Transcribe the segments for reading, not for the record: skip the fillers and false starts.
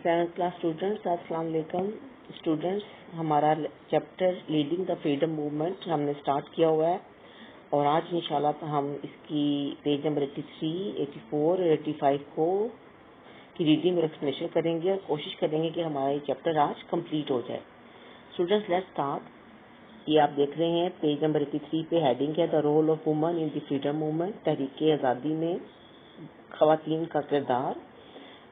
7th class students, अस्सलाम वालेकुम students. हमारा chapter leading the freedom movement हमने स्टार्ट किया हुआ है और आज इंशाल्लाह हम इसकी पेज नंबर 83, 84 और 85 को की रीडिंग और एक्सप्लेनेशन करेंगे और कोशिश करेंगे कि हमारा ये चैप्टर आज कंप्लीट हो जाए। Students let's start. ये आप देख रहे हैं पेज नंबर 83 पे हेडिंग है the role of woman in the freedom movement, तहरीक आज़ादी में ख़वातीन का किरदार।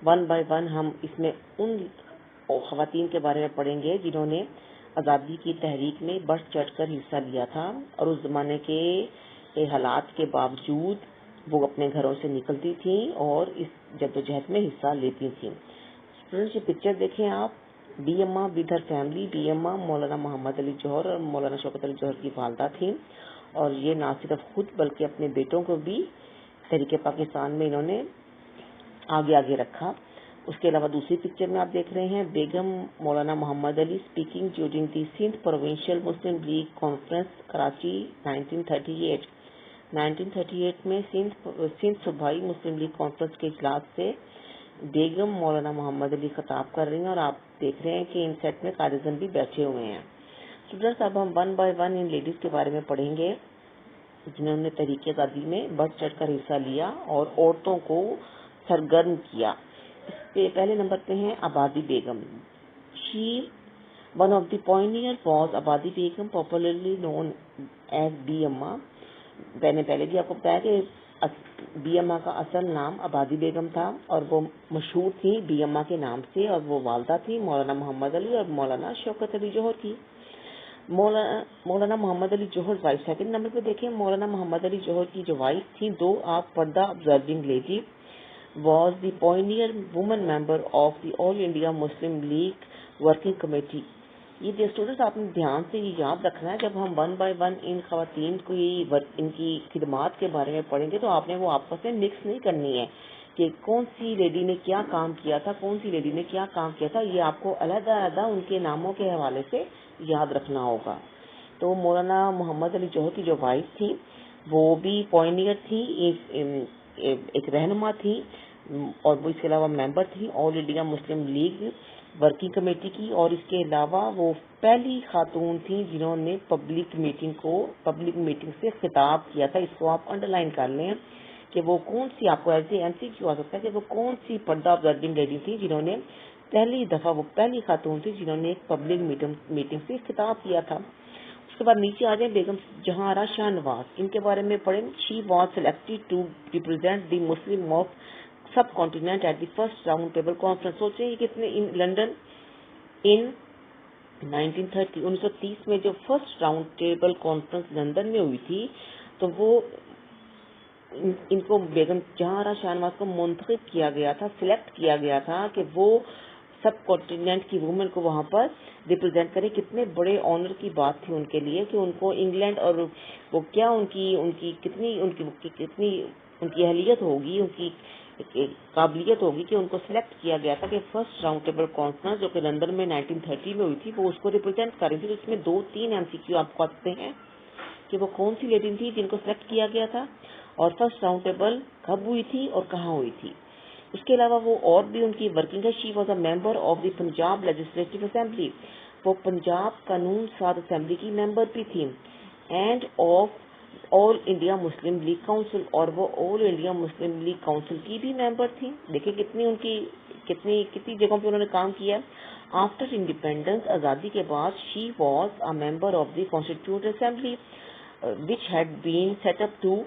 वन बाय वन हम इसमें उन ख़वातीन के बारे में पढ़ेंगे जिन्होंने आज़ादी की तहरीक में बढ़ चढ़ कर हिस्सा लिया था और उस ज़माने के हालात के बावजूद वो अपने घरों से निकलती थी और इस जद्दोजहद में हिस्सा लेती थी। स्टूडेंट्स ये पिक्चर देखें आप, बी अम्मा विद हर फैमिली। बी अम्मा मौलाना मोहम्मद अली जौहर और मौलाना शौकत अली जौहर की वालदा थी और ये ना सिर्फ खुद बल्कि अपने बेटों को भी तहरीक पाकिस्तान में इन्होंने आगे आगे रखा। उसके अलावा दूसरी पिक्चर में आप देख रहे हैं Begum Maulana Mohammad Ali speaking during the Sindh provincial Muslim League conference Karachi 1938। 1938 में सिंध सूबाई मुस्लिम लीग कॉन्फ्रेंस के इजलास से बेगम मौलाना मोहम्मद अली खिताब कर रही हैं और आप देख रहे हैं कि इन सेट में कारिजन भी बैठे हुए हैं। स्टूडेंट्स अब हम one by one in ladies के बारे में पढ़ेंगे जिन्होंने तहरीक आज़ादी में बढ़ चढ़ कर हिस्सा लिया और औरतों को सरगर्म किया। इस पे पहले नंबर पे हैं Abadi Begum. She one of the pioneer was Abadi Begum, popularly known as Bi Amma. मैंने पहले भी आपको बताया कि बी अम्मा का असल नाम आबादी बेगम था और वो मशहूर थी बी अम्मा के नाम से और वो वालदा थी मौलाना मोहम्मद अली और मौलाना शौकत अली जौहर की। मौलाना मोहम्मद अली जौहर वाइफ। सेकंड नंबर पे देखें मौलाना मोहम्मद अली जौहर की जो वाइफ थी, दो आप पर्दा observing lady, was the pioneer woman member of the All India Muslim League Working Committee। ये स्टूडेंट्स आपने ध्यान से ये याद रखना है, जब हम वन बाय वन इन खवातीन को इनकी खिदमात के बारे में पढ़ेंगे तो आपने वो आपस में मिक्स नहीं करनी है कि कौन सी लेडी ने क्या काम किया था, कौन सी लेडी ने क्या काम किया था। ये आपको अलग-अलग उनके नामों के हवाले से याद रखना होगा। तो मौलाना मोहम्मद अली जौहर की जो वाइफ थी वो भी पॉइनियर थी, एक रहनुमा थी और वो इसके अलावा मेंबर थी all India Muslim league working committee की और इसके अलावा वो पहली खातून थी जिन्होंने पब्लिक मीटिंग से खिताब किया था। इसको आप अंडरलाइन कर लें कि वो कौन सी, आपको ऐसे एमसीक्यू आ सकता है कि वो कौन सी पर्दा ऑब्जर्विंग लेडी थी जिन्होंने वो पहली खातून थी जिन्होंने एक पब्लिक मीटिंग से खिताब किया था। उसके बाद नीचे आ जाए बेगम जहांआरा शाहनवाज, इनके बारे में पढ़ें। She was selected to represent the Muslim of sub continent at the first round table conference. सोचे ये कितने इन लंदन इन 1930 में जो first round table conference London में हुई थी तो वो इनको बेगम जहांआरा शाहनवाज को मुंतखब किया गया था, सिलेक्ट किया गया था कि वो सब कॉन्टिनेंट की वुमेन को वहां पर रिप्रेजेंट करे। कितने बड़े ऑनर की बात थी उनके लिए कि उनको इंग्लैंड और वो क्या उनकी कितनी उनकी अहलियत होगी, उनकी काबिलियत होगी कि उनको सिलेक्ट किया गया था कि फर्स्ट राउंड टेबल कॉन्फ्रेंस जो कि लंदन में 1930 में हुई थी वो उसको रिप्रेजेंट कर रही थी। तो इसमें 2-3 एमसीक्यू आपको आते हैं कि वो कौन सी लेडी थी जिनको सिलेक्ट किया गया था और फर्स्ट राउंड टेबल कब हुई थी और कहाँ हुई थी। उसके अलावा वो और भी उनकी वर्किंग है। She was a member of the Punjab legislative assembly, वो पंजाब कानून साज असेंबली की मेंबर भी थी, end of all India Muslim league council, और वो all India Muslim league council की भी मेंबर थी। देखिए कितनी जगहों पे उन्होंने काम किया। आफ्टर इंडिपेंडेंस, आज़ादी के बाद, she was a member of the constituent assembly which had been set up to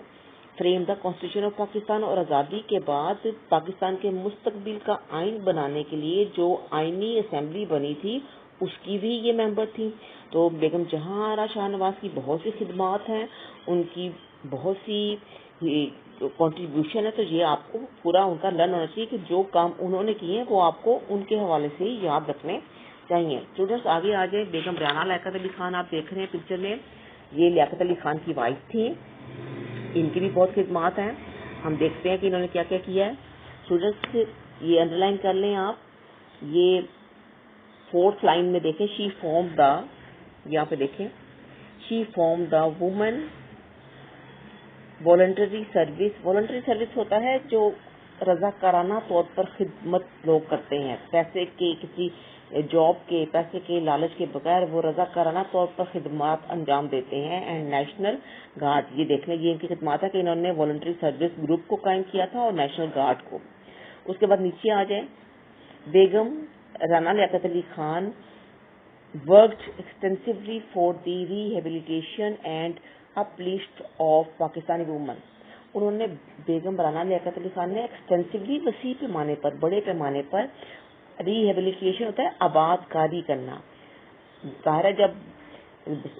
frame the constitution of Pakistan, और आज़ादी के बाद पाकिस्तान के मुस्तकबिल का आइन बनाने के लिए जो आइनी असेंबली बनी थी उसकी भी ये मेंबर थी। तो बेगम जहांआरा शाहनवाज की बहुत सी खिदमात हैं, उनकी बहुत सी कंट्रीब्यूशन है, तो ये आपको पूरा उनका लर्न होना चाहिए कि जो काम उन्होंने किए हैं वो आपको उनके हवाले से ही याद रखने चाहिए। स्टूडेंट्स आगे आ जाए। बेगम राना लियाकत अली खान आप देख रहे हैं पिक्चर में, ये लियाकत अली खान की वाइफ थी, इनकी भी बहुत खिदमात हैं। हम देखते हैं कि इन्होंने क्या क्या किया है। स्टूडेंट्स ये अंडरलाइन कर लें आप, ये 4th लाइन में देखें, शी फॉर्म द, यहाँ पे देखें, she form the women voluntary service. Voluntary service होता है जो रजाकाराना तौर पर खिदमत लोग करते हैं, पैसे के किसी जॉब के पैसे के लालच के बगैर वो रजाकाराना तौर पर खिदमत अंजाम देते हैं। एंड नेशनल गार्ड, ये देख लें ये इनकी खिदमत है कि इन्होंने वॉलंटरी सर्विस ग्रुप को कायम किया था और नेशनल गार्ड को। उसके बाद नीचे आ जाए, बेगम Rana Liaquat Ali Khan worked extensively for the rehabilitation and uplift of Pakistani women। उन्होंने बेगम राना लियाकत अली खान ने एक्सटेंसिवली वसी पैमाने पर, बड़े पैमाने पर, रिहेबिलिटेशन होता है आबादकारी करना। ज़ाहिर है जब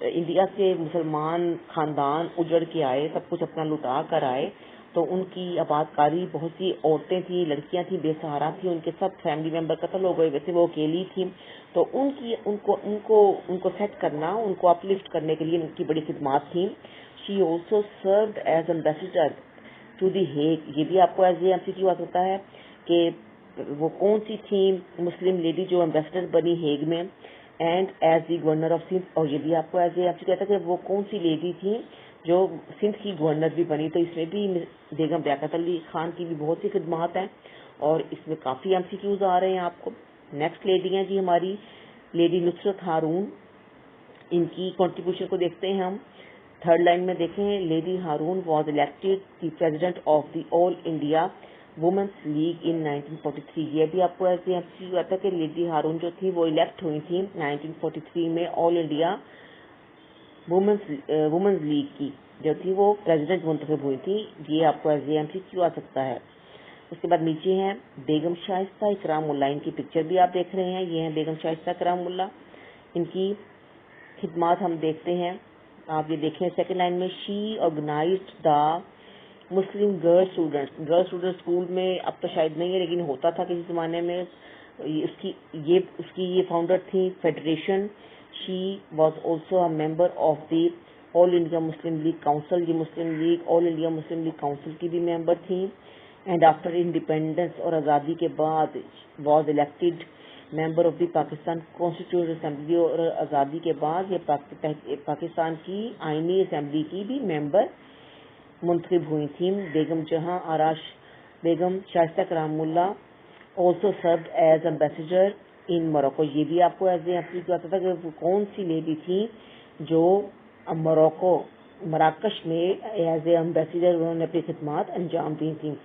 इंडिया से मुसलमान खानदान उजड़ के आए, सब कुछ अपना लुटा कर आए, तो उनकी आबादकारी, बहुत सी औरतें थी, लड़कियां थी, बेसहारा थी, उनके सब फैमिली मेंबर कत्ल हो गए, वैसे वो अकेली थी, तो उनको सेट करना, उनको अपलिफ्ट करने के लिए उनकी बड़ी खिदमत थी। She also served as ambassador to the Hague. ये भी आपको एज एमसीक्यू आ सकता है कि वो कौन सी थी मुस्लिम लेडी जो एम्बेसडर बनी हेग में, and as the governor of Sindh. और ये भी आपको एज एमसीक्यू कहता है कि वो कौन सी लेडी थी जो सिंध की गवर्नर भी बनी। तो इसमें भी बेगम लियाकत अली खान की भी बहुत सी खिदमत हैं और इसमें काफ़ी एमसीक्यूज आ रहे हैं आपको। नेक्स्ट लेडी हैं जी हमारी लेडी नुसरत हारून। इनकी कंट्रीब्यूशन को देखते हैं हम। थर्ड लाइन में देखें, lady Haroon was elected the president of the all India women's league in 1943। ये भी आपको ऐसे एमसीक्यू आता है कि लेडी हारून जो थी वो इलेक्ट हुई थी 1943 में ऑल इंडिया वुमेन्स लीग की जो थी वो प्रेसिडेंट मुंतखब हुई थी। ये आपको एज एमसीक्यू आ सकता है। उसके बाद नीचे हैं बेगम शाइस्ता इकराम मुल्ला। इनकी पिक्चर भी आप देख रहे हैं, ये हैं बेगम शाइस्ता इकराम मुल्ला। इनकी खिदमत हम देखते हैं, आप ये देखें सेकंड लाइन में, she organised the Muslim girl student school में अब तो शायद नहीं है लेकिन होता था किसी जमाने में। उसकी ये फाउंडर थी federation. She was also a member of the all India Muslim league council. ये Muslim league all India Muslim league council की भी मेंबर थी। एंड आफ्टर इंडिपेंडेंस और आज़ादी के बाद was elected member of the Pakistan constituent assembly. और आज़ादी के बाद ये पाकिस्तान की आईनी असेंबली की भी मेंबर मुंतखब हुई थी। बेगम जहां आराश Begum Shaista Ikramullah also served as ambassador in Morocco. ये भी आपको एज एमसीक्यू आता था कि वो कौन सी लेडी थी जो मोरक्को मराकश में एज एम्बेसडर उन्होंने अपनी खिदमत अंजाम दी थी।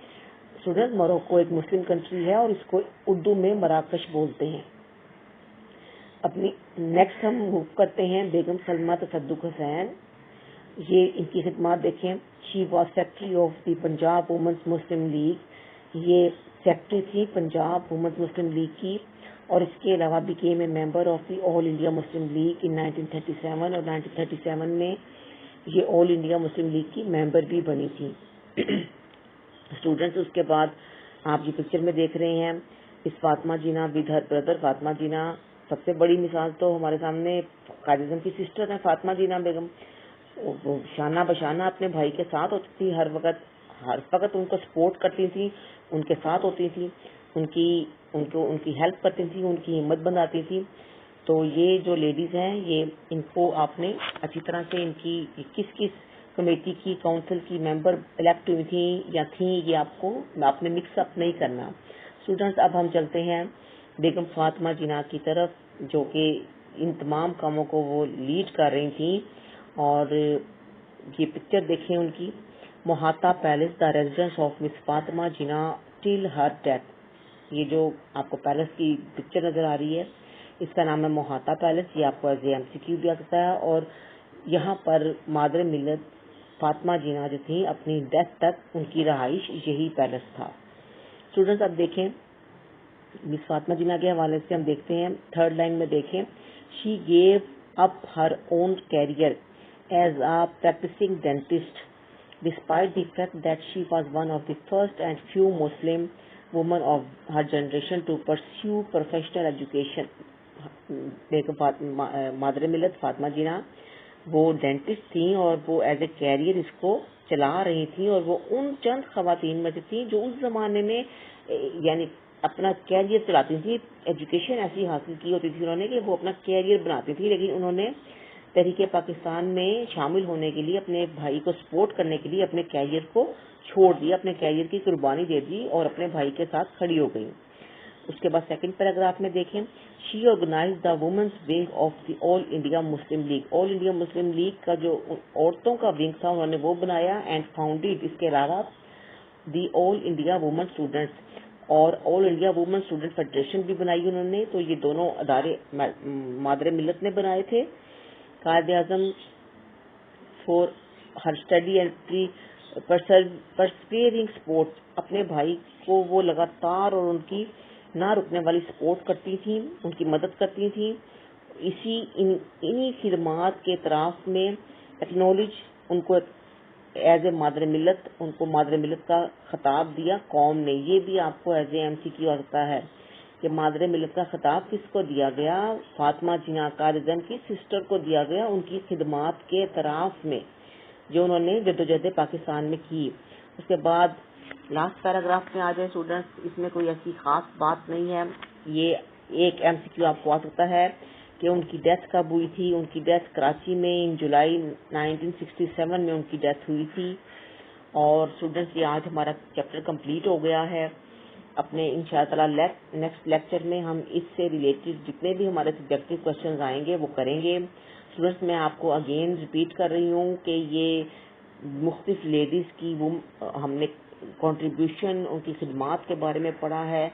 स्टूडेंट, मोरक्को एक मुस्लिम कंट्री है और इसको उर्दू में मराकश बोलते हैं। अपनी नेक्स्ट हम मूव करते हैं बेगम सलमा तसद्दुक हुसैन। ये इनकी खिदमत देखें, she was secretary of the Punjab Women's Muslim League. ये सेक्रेटरी थी पंजाब वुमेन्स मुस्लिम लीग की और इसके अलावा became a member of the all India Muslim League in 1937 और 1937 में ये ऑल इंडिया मुस्लिम लीग की मेंबर भी बनी थी। स्टूडेंट्स, उसके बाद आप ये पिक्चर में देख रहे हैं इस फातिमा जीना विद हर ब्रदर। फातिमा जीना सबसे बड़ी मिसाल तो हमारे सामने कायद आज़म की सिस्टर है फातिमा जीना बेगम। वो शाना बशाना अपने भाई के साथ होती थी, हर वक्त उनको सपोर्ट करती थी, उनके साथ होती थी, उनकी हेल्प करती थी, उनकी हिम्मत बनाती थी। तो ये जो लेडीज हैं ये इनको आपने अच्छी तरह से इनकी किस किस कमेटी की काउंसिल की मेंबर इलेक्ट हुई थी या थी ये आपने मिक्स अप नहीं करना। स्टूडेंट्स, अब हम चलते हैं बेगम फातिमा जिना की तरफ जो कि इन तमाम कामों को वो लीड कर रही थी। और ये पिक्चर देखें उनकी, Mohatta Palace the residence of Miss Fatima Jinnah till her death. ये जो आपको पैलेस की पिक्चर नजर आ रही है इसका नाम है मोहाता पैलेस। ये आपको एज एमसीक्यू भी आ सकता है। और यहाँ पर मादर मिल्लत फातिमा जिना जो थी अपनी डेथ तक उनकी रहाइश यही पैलेस था। स्टूडेंट्स, अब देखें मिस फातिमा जिना के हवाले से हम देखते हैं थर्ड लाइन में देखें, she gave up her own career as a practicing dentist despite the fact that she was one of the first and few Muslim women of her generation to pursue professional education। बेगम मादर मिल्लत फातिमा जिना वो dentist थी और वो as a career इसको चला रही थी और वो उन चंद खवातीन में से थी जो उस जमाने में यानी अपना कैरियर चलाती थी। एजुकेशन ऐसी हासिल की होती थी उन्होंने कि वो अपना कैरियर बनाती थी, लेकिन उन्होंने تحریک پاکستان میں شامل ہونے کے لیے اپنے بھائی کو سپورٹ کرنے کے لیے اپنے کیریئر کو چھوڑ دیا، اپنے کیریئر کی قربانی دے دی اور اپنے بھائی کے ساتھ کھڑی ہو گئی۔ اس کے بعد سیکنڈ پیراگراف میں دیکھیں، she organise the women's wing of the All India Muslim League, All India Muslim League کا جو عورتوں کا ونگ تھا انہوں نے وہ بنایا، اینڈ فاؤنڈیڈ، اس کے علاوہ دی آل انڈیا وومن اسٹوڈنٹس، اور آل انڈیا وومن اسٹوڈنٹ فیڈریشن بھی بنائی انہوں نے۔ تو یہ دونوں ادارے مادر ملت نے بنائے تھے۔ Quaid-e-Azam for her steady and persevering support, اپنے بھائی کو وہ لگاتار اور ان کی نہ رکنے والی سپورٹ کرتی تھیں، ان کی مدد کرتی تھیں۔ انہی خدمات کے اعتراف میں ایکنالج ان کو ایز اے مادر ملت، ان کو مادر ملت کا خطاب دیا قوم نے۔ یہ بھی آپ کو ایز اے ایم سی کیو آتا ہے کہ مادر ملت کا خطاب کس کو دیا گیا؟ فاطمہ جناح قائد اعظم کی سسٹر کو دیا گیا، ان کی خدمات کے اعتراف میں جو انہوں نے جدوجہد پاکستان میں کی۔ اس کے بعد لاسٹ پیراگراف میں آ جائے اسٹوڈنٹس، اس میں کوئی ایسی خاص بات نہیں ہے، یہ ایک ایم سی کیو آپ کو آ سکتا ہے کہ ان کی ڈیتھ کب ہوئی تھی۔ ان کی ڈیتھ کراچی میں جولائی 1967 میں ان کی ڈیتھ ہوئی تھی۔ اور اسٹوڈنٹس یہ آج ہمارا چیپٹر کمپلیٹ ہو گیا ہے۔ اپنے انشاءاللہ نیکسٹ لیکچر میں ہم اس سے ریلیٹڈ جتنے بھی ہمارے سبجیکٹو کوشچنز آئیں گے وہ کریں گے۔ اسٹوڈنٹس میں آپ کو اگین ریپیٹ کر رہی ہوں کہ یہ مختلف لیڈیز کی ہم نے کنٹریبیوشن، ان کی خدمات کے بارے میں پڑھا ہے،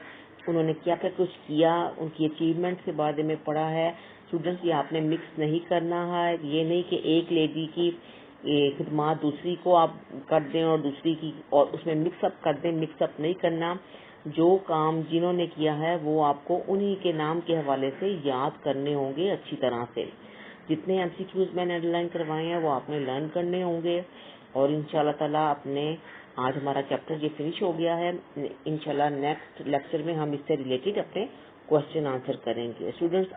انہوں نے کیا کیا کچھ کیا، ان کی اچیومنٹ کے بارے میں پڑھا ہے۔ اسٹوڈنٹس یہ آپ نے مکس نہیں کرنا ہے، یہ نہیں کہ ایک لیڈی کی خدمات دوسری کو آپ کر دیں اور دوسری کی اور اس میں مکس اپ کر دیں، مکس اپ نہیں کرنا۔ جو کام جنہوں نے کیا ہے وہ آپ کو انہی کے نام کے حوالے سے یاد کرنے ہوں گے اچھی طرح سے۔ جتنے ایم سی کیوز میں نے انڈرلائن کروائے ہیں وہ آپ نے لرن کرنے ہوں گے، اور انشاءاللہ تعالیٰ اپنے آج ہمارا چیپٹر یہ فنش ہو گیا ہے۔ انشاءاللہ نیکسٹ لیکچر میں ہم اس سے ریلیٹڈ اپنے کوشچن آنسر کریں گے۔ اسٹوڈنٹس